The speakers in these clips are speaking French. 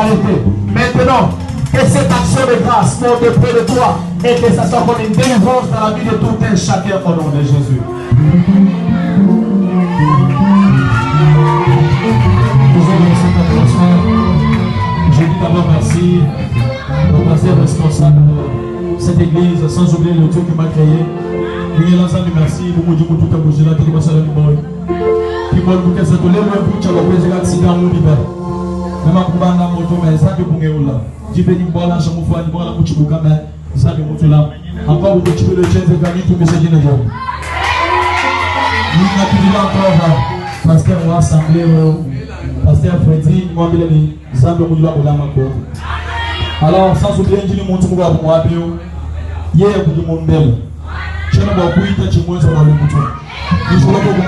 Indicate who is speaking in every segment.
Speaker 1: arrêter. Maintenant, que cette action de grâce monte près de toi et que ça soit comme une délivrance dans la vie de tout un chacun au nom de Jésus. Je dis d'abord merci au pasteur responsable de cette église, sans oublier le Dieu qui m'a créé. Il est ensemble, merci. Vous me dites que tout est bougé là, qui est passé à l'immobilier. Qui m'a dit que c'est tout le monde qui a fait des accidents, nous libère. Même en coupant la moto, mais ça, tu peux là. Tu peux dire, bon, là, je me fais un bon, là, tu peux quand même. Ça, tu peux là. Encore, vous pouvez le changer, vous tout monsieur Dino. Nous n'avons pas encore, pasteur, on va assembler, pasteur Freddy, moi, je vais dire, ça, je vais dire, alors, sans oublier, je vais dire, je vais dire, hier, je vais dire, belle. Je ne vais pas dire, je vais dire, je vais dire,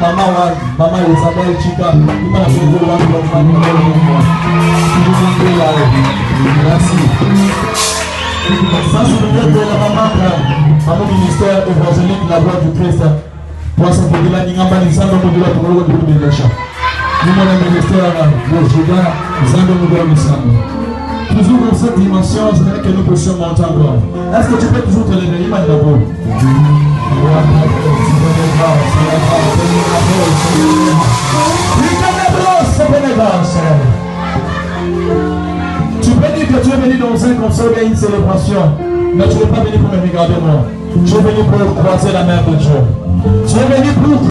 Speaker 1: maman, Isabelle, Chica, je vais merci. Sans oublier que la maman, ministère évangélique, la voix du Christ, pour ça, pour la Ningamba, les gens de la Tour de l'achat. Nous, le ministère de Judas, les gens de la toujours dans cette dimension, je dirais que nous puissions monter en gloire. Est-ce que tu peux toujours te lever? Il m'a dit d'abord. Tu peux dire que tu es venu dans un concert et une célébration, mais tu n'es pas venu pour me regarder moi. Tu es venu pour croiser la main de Dieu. Tu es venu pour